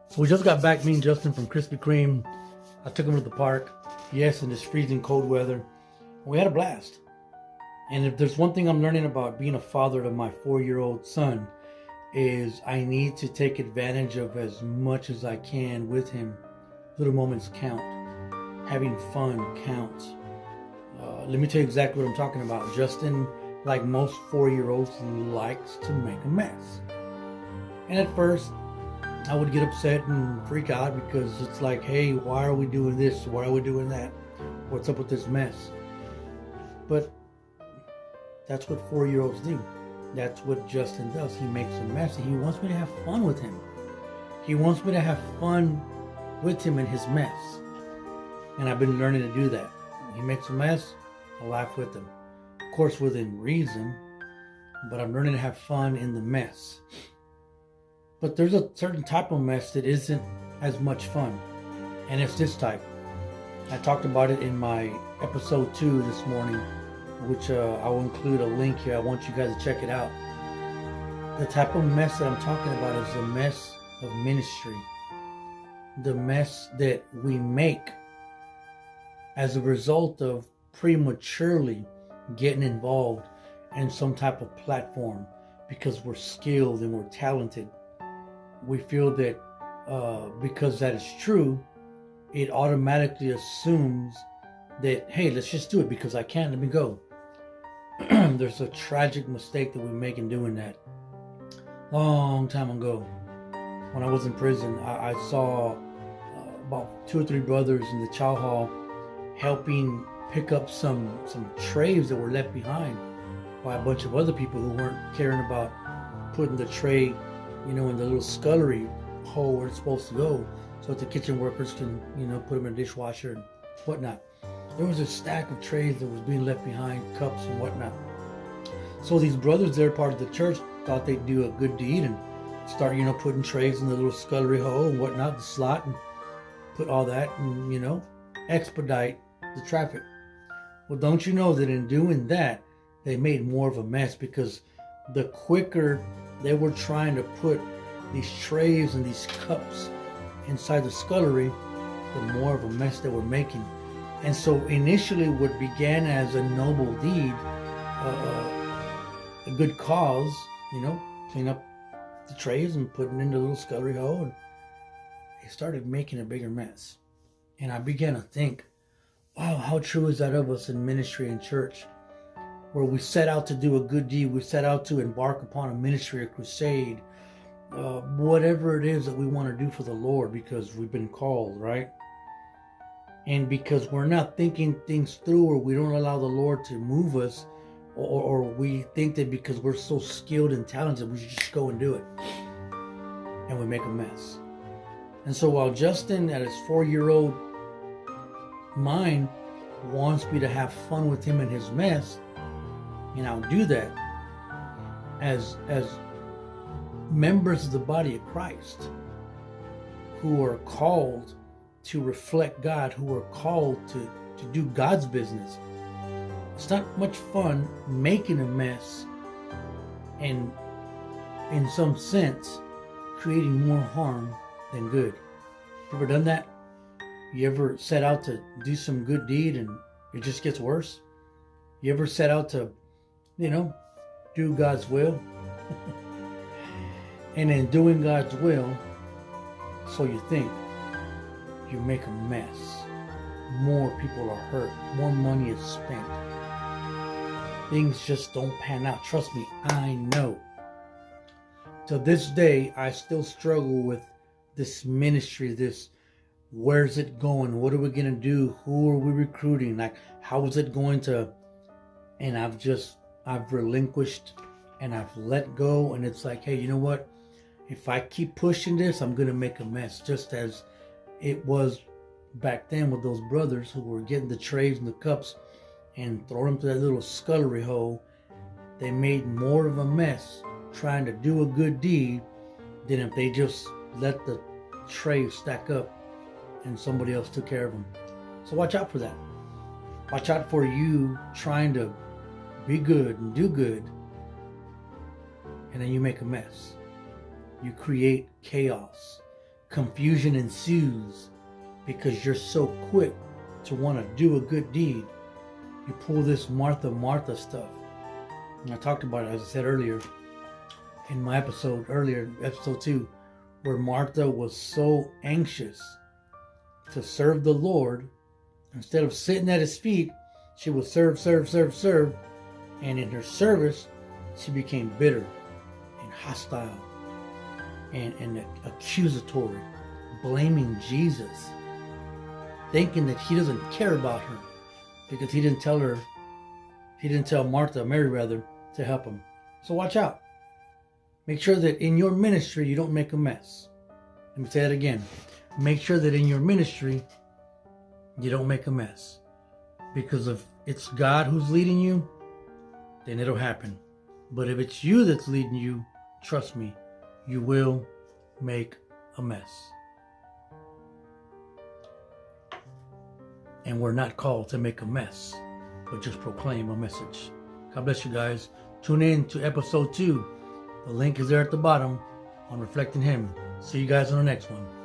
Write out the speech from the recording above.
So we just got back, me and Justin, from Krispy Kreme. I took him to the park, yes, in this freezing cold weather. We had a blast. And if there's one thing I'm learning about being a father to my 4-year-old son, is I need to take advantage of as much as I can with him. Little moments count. Having fun counts. Let me tell you exactly what I'm talking about. Justin, like most 4-year-olds, likes to make a mess. And at first, I would get upset and freak out because it's like, hey, why are we doing this? Why are we doing that? What's up with this mess? But that's what 4-year-olds do. That's what Justin does. He makes a mess and he wants me to have fun with him. He wants me to have fun with him in his mess. And I've been learning to do that. He makes a mess, I laugh with him. Of course, within reason, but I'm learning to have fun in the mess. But there's a certain type of mess that isn't as much fun. And it's this type. I talked about it in my episode 2 this morning, which I will include a link here. I want you guys to check it out. The type of mess that I'm talking about is the mess of ministry. The mess that we make as a result of prematurely getting involved in some type of platform because we're skilled and we're talented. We feel that because that is true, it automatically assumes that, hey, let's just do it because I can, let me go. There's a tragic mistake that we make in doing that. Long time ago, when I was in prison, I saw about 2 or 3 brothers in the chow hall helping pick up some trays that were left behind by a bunch of other people who weren't caring about putting the tray, in the little scullery hole where it's supposed to go, so that the kitchen workers can, put them in a dishwasher and whatnot. There was a stack of trays that was being left behind, cups and whatnot. So these brothers there, part of the church, thought they'd do a good deed and start, putting trays in the little scullery hole and whatnot, the slot, and put all that and, expedite the traffic. Well, don't you know that in doing that, they made more of a mess, because the quicker they were trying to put these trays and these cups inside the scullery, the more of a mess they were making. And so initially what began as a noble deed, a good cause, clean up the trays and put it in the little scullery hole, and they started making a bigger mess. And I began to think, wow, how true is that of us in ministry and church, where we set out to do a good deed, we set out to embark upon a ministry, a crusade, whatever it is that we want to do for the Lord, because we've been called, right? And because we're not thinking things through, or we don't allow the Lord to move us, or we think that because we're so skilled and talented, we should just go and do it. And we make a mess. And so while Justin, at his 4-year-old mind, wants me to have fun with him in his mess, and I'll do that as members of the body of Christ, who are called to reflect God, who are called to do God's business. It's not much fun making a mess and, in some sense, creating more harm than good. You ever done that? You ever set out to do some good deed and it just gets worse? You ever set out to, do God's will? And in doing God's will, so you think, you make a mess. More people are hurt. More money is spent. Things just don't pan out. Trust me, I know. To this day, I still struggle with this ministry, where's it going? What are we going to do? Who are we recruiting? Like, how is it going to? And I've relinquished and I've let go. And it's like, hey, you know what? If I keep pushing this, I'm going to make a mess. Just as it was back then with those brothers who were getting the trays and the cups and throwing them to that little scullery hole. They made more of a mess trying to do a good deed than if they just let the trays stack up and somebody else took care of them. So watch out for that. Watch out for you trying to be good and do good, and then you make a mess. You create chaos, confusion ensues because you're so quick to want to do a good deed. You pull this Martha stuff. And I talked about it, as I said earlier, in my episode 2, where Martha was so anxious to serve the Lord. Instead of sitting at his feet, she would serve. And in her service, she became bitter and hostile and accusatory, blaming Jesus, thinking that he doesn't care about her because he didn't tell Mary rather, to help him. So watch out. Make sure that in your ministry you don't make a mess. Let me say that again. Make sure that in your ministry you don't make a mess. Because if it's God who's leading you, then it'll happen. But if it's you that's leading you, trust me, you will make a mess. And we're not called to make a mess, but just proclaim a message. God bless you guys. Tune in to episode 2. The link is there at the bottom on Reflecting Him. See you guys on the next one.